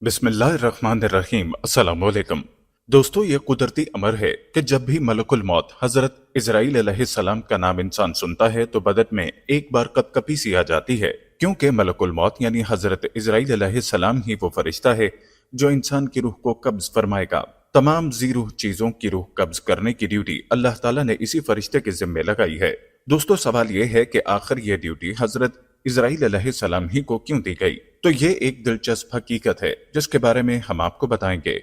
बिस्मिल्लाहिर्रहमानिर्रहीम। अस्सलाम वालेकुम। दोस्तों, ये कुदरती अमर है कि जब भी मलकुल मौत हजरत इजराइल अलैहिस्सलाम का नाम इंसान सुनता है तो बदन में एक बार कपकपी सी आ जाती है, क्योंकि मलकुल मौत यानी हजरत इजराइल अलैहिस्सलाम ही वो फरिश्ता है जो इंसान की रूह को कब्ज फरमाएगा। तमाम जी रूह चीजों की रूह कब्ज करने की ड्यूटी अल्लाह ताला ने इसी फरिश्ते के जिम्मे लगाई है। दोस्तों, सवाल ये है कि आखिर ये ड्यूटी हजरत इजराइल अलैहिस्सलाम ही को क्यों दी गई? तो ये एक दिलचस्प हकीकत है जिसके बारे में हम आपको बताएंगे,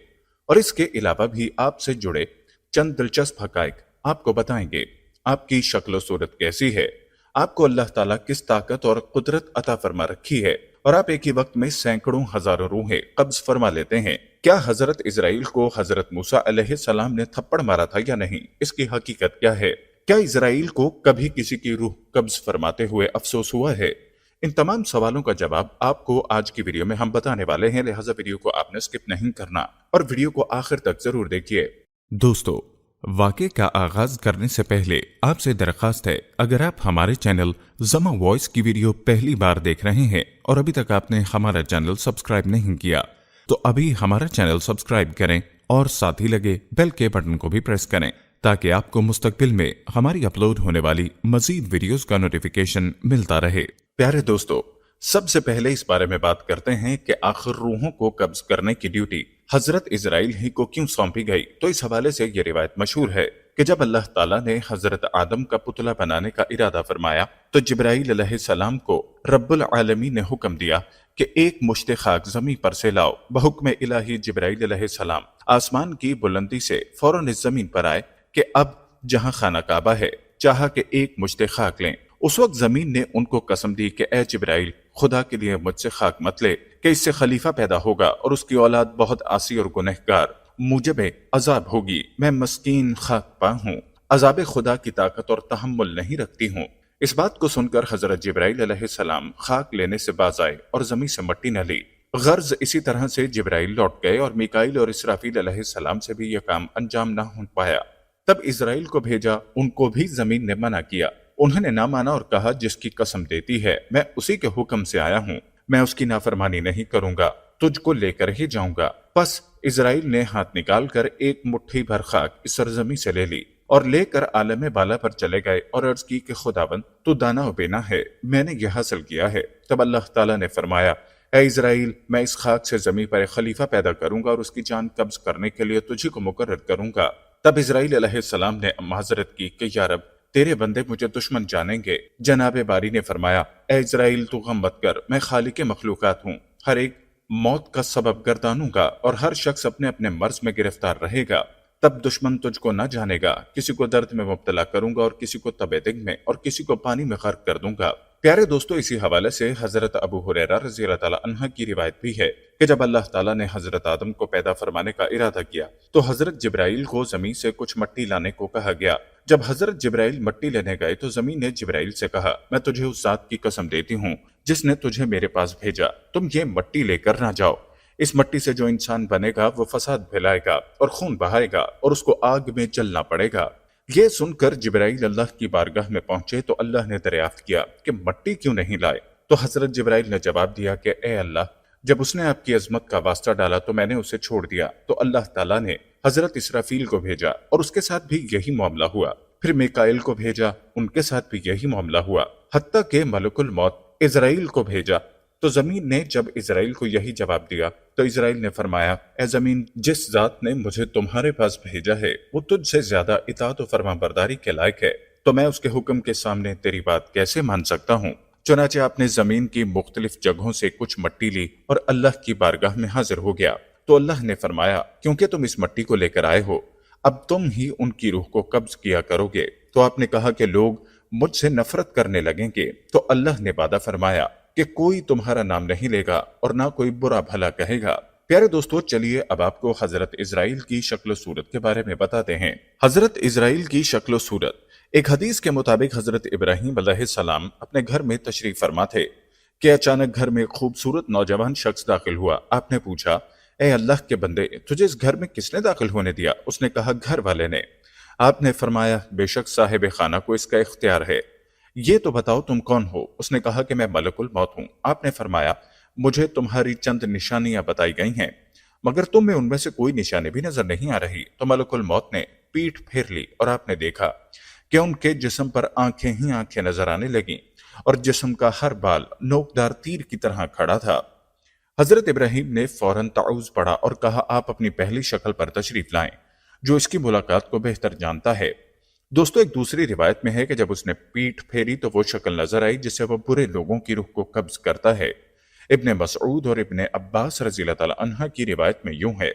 और इसके अलावा भी आपसे जुड़े चंद दिलचस्प हकाइक आपको बताएंगे। आपकी शक्ल सूरत कैसी है, आपको अल्लाह ताला किस ताकत और कुदरत अता फरमा रखी है, और आप एक ही वक्त में सैकड़ों हजारों रूहें कब्ज फरमा लेते हैं। क्या हजरत इजराइल को हजरत मूसा अलैहिस्सलाम ने थप्पड़ मारा था या नहीं? इसकी हकीकत क्या है? क्या इजराइल को कभी किसी की रूह कब्ज फरमाते हुए अफसोस हुआ है? इन तमाम सवालों का जवाब आपको आज की वीडियो में हम बताने वाले हैं, लिहाजा वीडियो को आपने स्किप नहीं करना और वीडियो को आखिर तक जरूर देखिए। दोस्तों, वाक़े का आगाज करने से पहले आपसे दरखास्त है, अगर आप हमारे चैनल ज़मा वॉइस की वीडियो पहली बार देख रहे हैं और अभी तक आपने हमारा चैनल सब्सक्राइब नहीं किया तो अभी हमारा चैनल सब्सक्राइब करें और साथ ही लगे बेल के बटन को भी प्रेस करें ताकि आपको मुस्तकबिल में हमारी अपलोड होने वाली मजीद वीडियोस का नोटिफिकेशन मिलता रहे। प्यारे दोस्तों, सबसे पहले इस बारे में बात करते हैं कि आखिर रूहों को कब्ज करने की ड्यूटी हजरत इजराइल ही को क्यों सौंपी गई। तो इस हवाले से ये रिवायत मशहूर है कि जब अल्लाह ताला ने हजरत आदम का पुतला बनाने का इरादा फरमाया तो जिब्राइल अलैहिस्सलाम को रब्बुल आलमीन ने हुक्म दिया कि एक मुश्त खाक जमीन पर से लाओ। बहुक्म इलाही जिब्राइल अलैहिस्सलाम आसमान की बुलंदी से फौरन इस जमीन पर आए कि अब जहां खाना काबा है चाहा कि एक मुश्त खाक लें। उस वक्त जमीन ने उनको कसम दी कि ए जिब्राइल, खुदा के लिए मुझसे खाक मत ले कि इससे खलीफा पैदा होगा और उसकी औलाद बहुत आसी और गुनहगार मुझे अजाब होगी। मैं मस्कीन खाक पा हूँ, अजाब खुदा की ताकत और तहम्मुल नहीं रखती हूँ। इस बात को सुनकर हजरत जिब्राइल अलैहिस्सलाम खाक लेने से बाज आए और जमीन से मट्टी न ली। गर्ज इसी तरह से जिब्राइल लौट गए और मीकाइल और इसराफील अलैहिस्सलाम से भी यह काम अंजाम न हो पाया। तब इजराइल को भेजा, उनको भी जमीन ने मना किया। उन्होंने ना माना और कहा, जिसकी कसम देती है मैं उसी के हुक्म से आया हूँ, मैं उसकी नाफरमानी नहीं करूंगा, तुझको लेकर ही जाऊंगा। बस इजराइल ने हाथ निकालकर एक मुट्ठी भर खाक इस सरजमी से ले ली और लेकर आलम बाला पर चले गए और अर्ज की कि खुदाबंद, तू दाना बेना है, मैंने यह हासिल किया है। तब अल्लाह ताला ने फरमाया, ए इजराइल, मैं इस खाक से जमीन पर एक खलीफा पैदा करूंगा और उसकी जान कब्ज करने के लिए तुझी को मुकर्रर करूंगा। तब इजराइल अलैहिस्सलाम ने माजरत की कि या रब, तेरे बंदे मुझे दुश्मन जानेंगे। जनाब बारी ने फरमाया, ए इजराइल, तू गम मत कर, मैं खालिक मखलूकात हूँ, हर एक मौत का सबब गर्दानूंगा और हर शख्स अपने अपने मर्ज में गिरफ्तार रहेगा। तब दुश्मन तुझको न जानेगा, किसी को दर्द में मुब्तला करूंगा और किसी को तबेदिग में और किसी को पानी में गर्क कर दूंगा। प्यारे दोस्तों, इसी हवाले से हजरत अबू हुरैरा रज़ी अल्लाह ताला अन्हा की रिवायत भी है कि जब अल्लाह ताला ने हजरत आदम को पैदा फरमाने का इरादा किया तो हजरत जिब्राइल को जमीन से कुछ मट्टी लाने को कहा गया। जब हजरत जिब्राइल मट्टी लेने गए तो जमीन ने जिब्राइल से कहा, मैं तुझे उस जात की कसम देती हूँ जिसने तुझे मेरे पास भेजा, तुम ये मट्टी लेकर ना जाओ। इस मट्टी से जो इंसान बनेगा वो फसाद फैलाएगा और खून बहाएगा और उसको आग में जलना पड़ेगा। ये सुनकर जिब्राइल अल्लाह की बारगाह में पहुंचे तो अल्लाह ने दरियाफ्त किया कि मट्टी क्यों नहीं लाए। तो हजरत जिब्राइल ने जवाब दिया कि ए अल्लाह, जब उसने आपकी अजमत का वास्ता डाला तो मैंने उसे छोड़ दिया। तो अल्लाह ताला ने हजरत इसराफील को भेजा और उसके साथ भी यही मामला हुआ। फिर मीकाइल को भेजा, उनके साथ भी यही मामला हुआ। हत्ता के मलकुल मौत इजराइल को भेजा तो जमीन ने जब इजराइल को यही जवाब दिया तो इजराइल ने फरमाया, ए जमीन, जिस जात ने मुझे तुम्हारे पास भेजा है वो तुझसे ज्यादा इताअत और फरमाबरदारी के लायक है, तो मैं उसके हुक्म के सामने तेरी बात कैसे मान सकता हूँ। चुनाचे आपने जमीन की मुख्तलिफ जगहों से कुछ मट्टी ली और अल्लाह की बारगाह में हाजिर हो गया। तो अल्लाह ने फरमाया, क्योंकि तुम इस मट्टी को लेकर आए हो, अब तुम ही उनकी रूह को कब्ज किया करोगे। तो आपने कहा कि लोग मुझसे नफरत करने लगेंगे। तो अल्लाह ने वादा फरमाया कि कोई तुम्हारा नाम नहीं लेगा और ना कोई बुरा भला कहेगा। प्यारे दोस्तों, चलिए अब आपको हजरत इजराइल की शक्ल सूरत के बारे में बताते हैं। हजरत इजराइल की शक्ल सूरत, एक हदीस के मुताबिक हजरत इब्राहिम अलैहिस्सलाम अपने घर में तशरीफ फरमा थे कि अचानक घर में खूबसूरत नौजवान शख्स दाखिल हुआ। आपने पूछा, ए अल्लाह के बंदे, तुझे इस घर में किसने दाखिल होने दिया? उसने कहा, घर वाले ने। आपने फरमाया, बेशक साहिब खाना को इसका इख्तियार है, ये तो बताओ तुम कौन हो? उसने कहा कि मैं मलकुल मौत हूँ। आपने फरमाया, मुझे तुम्हारी चंद निशानियां बताई गई हैं, मगर तुम में उनमें से कोई निशानी भी नजर नहीं आ रही। तो मलकुल मौत ने पीठ फेर ली और आपने देखा कि उनके जिस्म पर आंखें ही आंखें नजर आने लगीं और जिस्म का हर बाल नोकदार तीर की तरह खड़ा था। हजरत इब्राहिम ने फौरन ताउज़ पढ़ा और कहा, आप अपनी पहली शक्ल पर तशरीफ लाएं, जो इसकी मुलाकात को बेहतर जानता है। दोस्तों, एक दूसरी रिवायत में है कि जब उसने पीठ फेरी तो वो शक्ल नजर आई जिससे वो बुरे लोगों की रूह को कब्ज करता है। इब्ने मसऊद और इब्ने अब्बास रज़ी अल्लाह तआला अन्हा की रिवायत में यूं है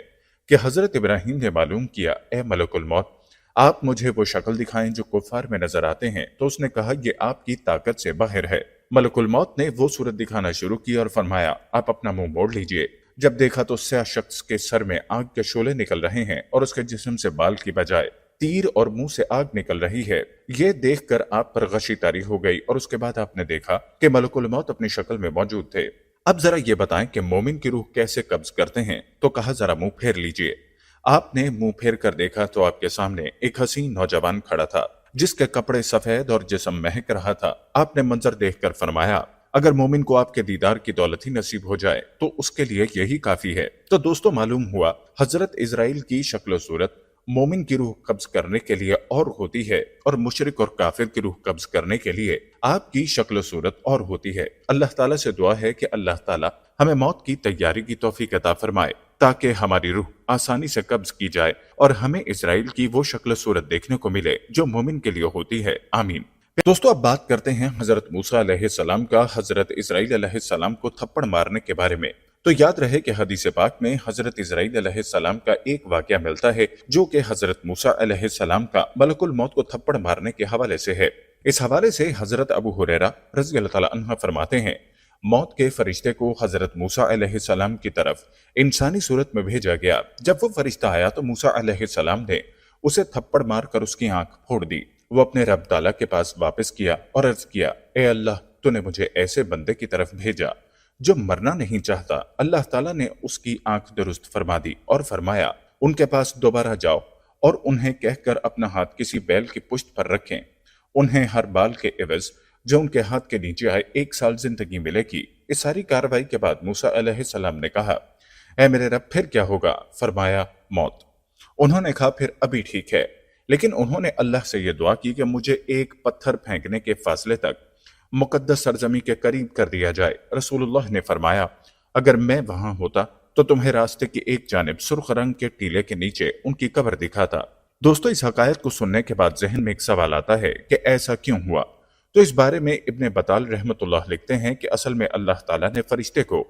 कि हजरत इब्राहिम ने मालूम किया, ए मलकुल मौत, आप मुझे वो शक्ल दिखाएं जो कुफार में नजर आते हैं। तो उसने कहा, ये आपकी ताकत से बाहर है। मलकुल मौत ने वो सूरत दिखाना शुरू की और फरमाया, आप अपना मुंह मोड़ लीजिए। जब देखा तो स्याह शख्स के सर में आग के शोले निकल रहे हैं और उसके जिस्म से बाल की बजाय तीर और मुंह से आग निकल रही है। ये देखकर आप पर गशी तारी हो गई और उसके बाद आपने देखा कि मलकुल मौत अपनी शक्ल में मौजूद थे। अब जरा ये बताएं कि मोमिन की रूह कैसे कब्ज करते हैं। तो कहा, जरा मुंह फेर लीजिए। आपने मुंह फेर कर देखा तो आपके सामने एक हसीन नौजवान खड़ा था जिसके कपड़े सफेद और जिस्म महक रहा था। आपने मंजर देखकर फरमाया, अगर मोमिन को आपके दीदार की दौलत ही नसीब हो जाए तो उसके लिए यही काफी है। तो दोस्तों, मालूम हुआ हजरत इजराइल की शक्ल सूरत मोमिन की रूह कब्ज करने के लिए और होती है और मुशरिक और काफिर की रूह कब्ज करने के लिए आपकी शक्ल सूरत और होती है। अल्लाह ताला से दुआ है कि अल्लाह ताला हमें मौत की तैयारी की तौफीक अता फरमाए ताकि हमारी रूह आसानी से कब्ज की जाए और हमें इजराइल की वो शक्ल सूरत देखने को मिले जो मोमिन के लिए होती है। आमीन। दोस्तों, अब बात करते हैं हजरत मूसा अलैहिस्सलाम का हजरत इजराइल अलैहिस्सलाम को थप्पड़ मारने के बारे में। तो याद रहे कि हदीस पाक में हजरत इजराइल अलैहिस्सलाम का एक वाकया मिलता है जो कि हजरत मूसा अलैहिस्सलाम का मलकुल मौत को थप्पड़ मारने के हवाले से है। इस हवाले से हजरत अबू हुरैरा रज़ी अल्लाह तआला अन्हु फरमाते हैं, मौत के फरिश्ते को हजरत मूसा अलैहिस्सलाम की तरफ इंसानी सूरत में भेजा गया। जब वो फरिश्ता आया तो मूसा अलैहिस्सलाम ने उसे थप्पड़ मारकर उसकी आंख फोड़ दी। वो अपने रब ताला के पास वापस किया और अर्ज किया, ए अल्लाह, तूने मुझे ऐसे बंदे की तरफ भेजा जो मरना नहीं चाहता। अल्लाह ताला ने उसकी आंख दुरुस्त फरमा दी और फरमाया, उनके पास दोबारा जाओ और उन्हें कहकर अपना हाथ किसी बैल की पुश्त पर रखें। उन्हें हर बाल के एवज जो उनके हाथ के नीचे आए 1 साल जिंदगी मिलेगी। इस सारी कार्रवाई के बाद मूसा अलैहिस्सलाम ने कहा, ऐ मेरे रब, फिर क्या होगा? फरमाया, मौत। उन्होंने कहा, फिर अभी ठीक है। लेकिन उन्होंने अल्लाह से यह दुआ की कि मुझे एक पत्थर फेंकने के फासले तक मुकद्दस सरजमी के करीब कर दिया जाए। रसूलुल्लाह ने फरमाया, अगर मैं वहां होता तो तुम्हें रास्ते की एक जानिब सुर्ख रंग के टीले के नीचे उनकी कब्र दिखाता। दोस्तों, इस हकायत को सुनने के बाद जहन में एक सवाल आता है कि ऐसा क्यों हुआ। तो इस बारे में इब्ने बताल रहमतुल्लाह लिखते हैं कि असल में अल्लाह ताला ने फरिश्ते को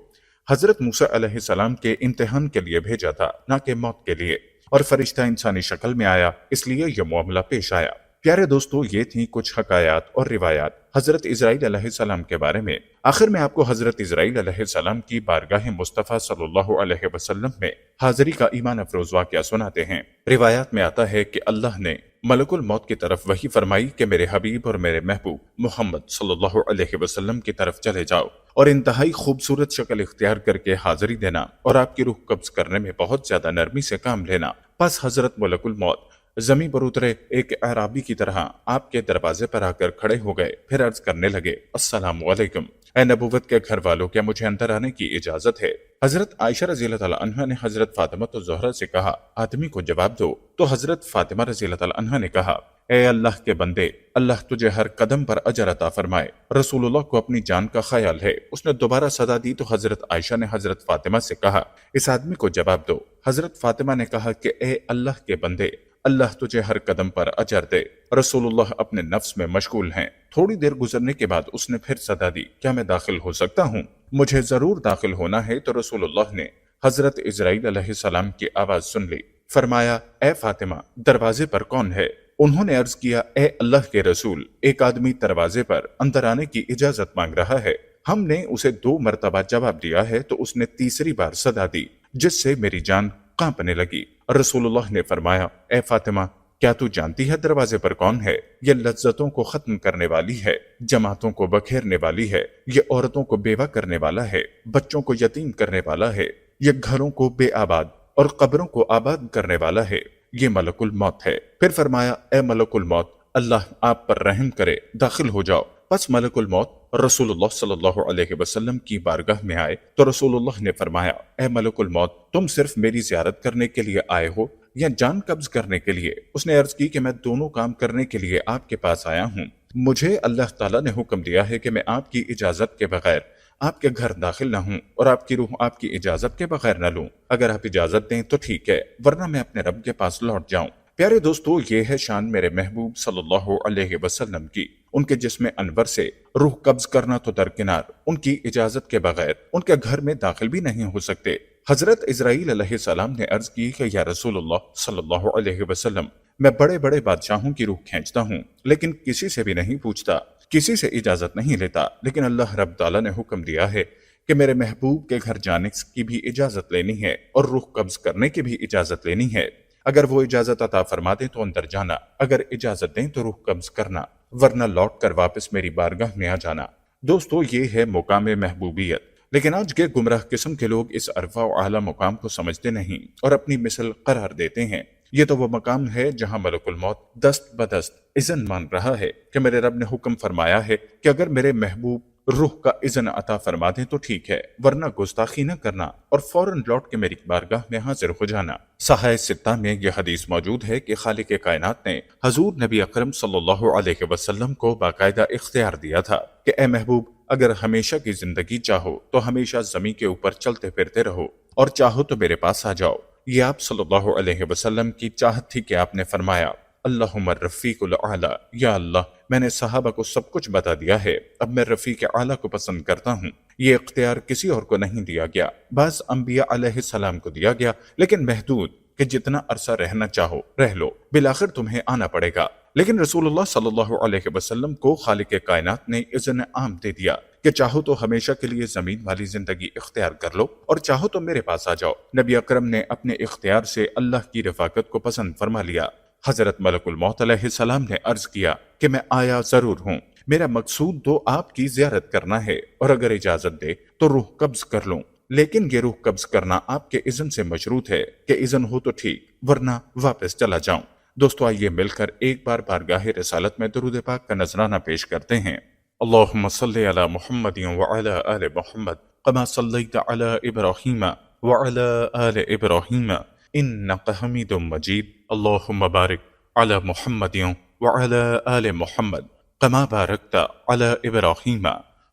हजरत मूसा अलैहिस्सलाम के इम्तिहान के लिए भेजा था, ना कि मौत के लिए, और फरिश्ता इंसानी शक्ल में आया, इसलिए यह मामला पेश आया। प्यारे दोस्तों, ये थी कुछ हकायात और रिवायात हजरत इजराइल अलैहिस्सलाम के बारे में। आखिर में आपको हजरत इजराइल अलैहिस्सलाम की बारगाह मुस्तफ़ा सल्लल्लाहु अलैहि वसल्लम में हाजिरी का ईमान अफरोज वाक़या सुनाते हैं। रिवायात में आता है कि अल्लाह ने मलकुल मौत की तरफ वही फरमाई कि मेरे हबीब और मेरे महबूब मोहम्मद सल्लल्लाहु अलैहि वसल्लम की तरफ चले जाओ और इंतहाई खूबसूरत शक्ल इख्तियार करके हाजिरी देना और आपकी रूह कब्ज करने में बहुत ज्यादा नरमी से काम लेना। बस हजरत मलकुल मौत जमीन पर उतरे एक अराबी की तरह आपके दरवाजे पर आकर खड़े हो गए, फिर अर्ज करने लगे, अस्सलामु अलैकुम, ऐ नबूवत के घर वालों, क्या मुझे अंदर आने की इजाजत है? हजरत आयशा रज़ी अल्लाह तआला अन्हा ने हजरत फातिमा तो ज़हरा से कहा, आदमी को जवाब दो। तो हजरत फातिमा रज़ी अल्लाह तआला अन्हा ने कहा, ए अल्लाह के बंदे, अल्लाह तुझे हर कदम पर अजर अता फरमाए। रसूलुल्लाह को अपनी जान का ख्याल है। उसने दोबारा सदा दी तो हजरत आयशा ने हजरत फातिमा से कहा, इस आदमी को जवाब दो। हजरत फातिमा ने कहा कि ए अल्लाह के बंदे, अल्लाह तुझे हर कदम पर अजर दे। रसूलुल्लाह अपने नफ्स में मशगूल हैं। थोड़ी देर गुजरने के बाद उसने फिर सदा दी, क्या मैं दाखिल हो सकता हूँ? मुझे जरूर दाखिल होना है। तो रसूलुल्लाह ने हजरत इजराइल अलैहिस्सलाम की आवाज सुन ली। फरमाया, ए फातिमा, दरवाजे पर कौन है? उन्होंने अर्ज किया, ए अल्लाह के रसूल, एक आदमी दरवाजे पर अंदर आने की इजाजत मांग रहा है। हमने उसे 2 मरतबा जवाब दिया है तो उसने तीसरी बार सदा दी, जिससे मेरी जान कांपने लगी। रसूलुल्लाह ने फरमाया, ए फातिमा, क्या तू जानती है दरवाजे पर कौन है? ये लज्जतों को खत्म करने वाली है, जमातों को बखेरने वाली है, ये औरतों को बेवा करने वाला है, बच्चों को यतीम करने वाला है, ये घरों को बेआबाद और कब्रों को आबाद करने वाला है। ये मलकुल मौत है। फिर फरमाया, ए मलकुल मौत, अल्लाह आप पर रहम करे, दाखिल हो जाओ। پس ملک الموت رسول اللہ صلی اللہ علیہ وسلم کی بارگاہ میں آئے تو رسول اللہ نے فرمایا، اے ملک الموت، تم صرف میری زیارت کرنے کے لیے آئے ہو یا جان قبض کرنے کے لیے؟ اس نے عرض کی کہ میں دونوں کام کرنے کے لیے آپ کے پاس آیا ہوں۔ مجھے اللہ تعالیٰ نے حکم دیا ہے کہ میں آپ کی اجازت کے بغیر آپ کے گھر داخل نہ ہوں اور آپ کی روح آپ کی اجازت کے بغیر نہ لوں۔ اگر آپ اجازت دیں تو ٹھیک ہے، ورنہ میں اپنے رب کے پاس لوٹ جاؤں۔ پیارے دوستو، یہ ہے شان میرے محبوب صلی اللہ علیہ وسلم کی۔ ان کے جسم انور سے روح قبض کرنا تو درکنار، ان کی اجازت کے بغیر ان کے گھر میں داخل بھی نہیں ہو سکتے۔ حضرت اسرائیل علیہ السلام نے عرض کی کہ یا رسول اللہ صلی اللہ علیہ وسلم، میں بڑے بڑے بادشاہوں کی روح کھینچتا ہوں لیکن کسی سے بھی نہیں پوچھتا، کسی سے اجازت نہیں لیتا، لیکن اللہ رب تعالیٰ نے حکم دیا ہے کہ میرے محبوب کے گھر جانے کی بھی اجازت لینی ہے اور روح قبض کرنے کی بھی اجازت لینی ہے۔ اگر وہ اجازت عطا فرما دیں تو اندر جانا، اگر اجازت دیں تو روح قبض کرنا، ورنہ لوٹ کر واپس میری بارگاہ میں آ جانا۔ دوستو، یہ ہے مقام محبوبیت، لیکن آج کے گمراہ قسم کے لوگ اس عرفہ و اعلیٰ مقام کو سمجھتے نہیں اور اپنی مثل قرار دیتے ہیں۔ یہ تو وہ مقام ہے جہاں ملک الموت دست بدست اذن مان رہا ہے کہ میرے رب نے حکم فرمایا ہے کہ اگر میرے محبوب روح کا اذن عطا فرما دیں تو ٹھیک ہے، ورنہ گستاخی نہ کرنا اور فوراً لوٹ کے میری بارگاہ میں حاضر ہو جانا۔ صحیح ستہ میں یہ حدیث موجود ہے کہ خالق کائنات نے حضور نبی اکرم صلی اللہ علیہ وسلم کو باقاعدہ اختیار دیا تھا کہ اے محبوب، اگر ہمیشہ کی زندگی چاہو تو ہمیشہ زمین کے اوپر چلتے پھرتے رہو، اور چاہو تو میرے پاس آ جاؤ۔ یہ آپ صلی اللہ علیہ وسلم کی چاہت تھی کہ آپ نے فرمایا، اللہم الرفیق الاعلی، یا اللہ، میں نے صحابہ کو سب کچھ بتا دیا ہے، اب میں رفیق اعلیٰ کو پسند کرتا ہوں۔ یہ اختیار کسی اور کو نہیں دیا گیا، بعض انبیاء علیہ السلام کو دیا گیا، لیکن محدود، کہ جتنا عرصہ رہنا چاہو رہ لو، بالآخر تمہیں آنا پڑے گا۔ لیکن رسول اللہ صلی اللہ علیہ وسلم کو خالق کائنات نے اذن عام دے دیا کہ چاہو تو ہمیشہ کے لیے زمین والی زندگی اختیار کر لو اور چاہو تو میرے پاس آ جاؤ۔ نبی اکرم نے اپنے اختیار سے اللہ کی رفاقت کو پسند فرما لیا۔ حضرت ملک الموت علیہ السلام نے عرض کیا کہ میں آیا ضرور ہوں، میرا مقصود تو آپ کی زیارت کرنا ہے، اور اگر اجازت دے تو روح قبض کر لوں، لیکن یہ روح قبض کرنا آپ کے اذن سے مشروط ہے کہ اذن ہو تو ٹھیک، ورنہ واپس چلا جاؤں۔ دوستو، آئیے مل کر ایک بار بارگاہ رسالت میں درود پاک کا نذرانہ پیش کرتے ہیں۔ اللہم صلی علی محمد وعلی آل محمد کما صلیت علی ابراہیم وعلی آل ابراہیم انک حمید مجید۔ اللہم بارک علی محمد وعلی آل محمد کما بارکت علی ابراہیم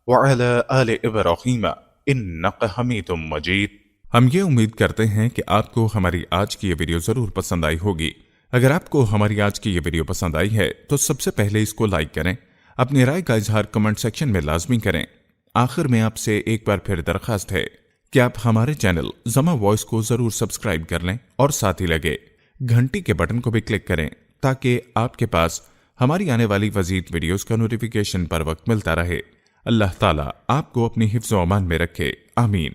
وعلی آل ابراہیم انک حمید مجید۔ ہم یہ امید کرتے ہیں کہ آپ کو ہماری آج کی یہ ویڈیو ضرور پسند آئی ہوگی۔ اگر آپ کو ہماری آج کی یہ ویڈیو پسند آئی ہے تو سب سے پہلے اس کو لائک کریں، اپنی رائے کا اظہار کمنٹ سیکشن میں لازمی کریں۔ آخر میں آپ سے ایک بار پھر درخواست ہے کہ آپ ہمارے چینل زما وائس کو ضرور سبسکرائب کر لیں اور ساتھ ہی لگے گھنٹی کے بٹن کو بھی کلک کریں تاکہ آپ کے پاس ہماری آنے والی مزید ویڈیوز کا نوٹیفیکیشن پر وقت ملتا رہے۔ اللہ تعالیٰ آپ کو اپنی حفظ و امان میں رکھے، آمین۔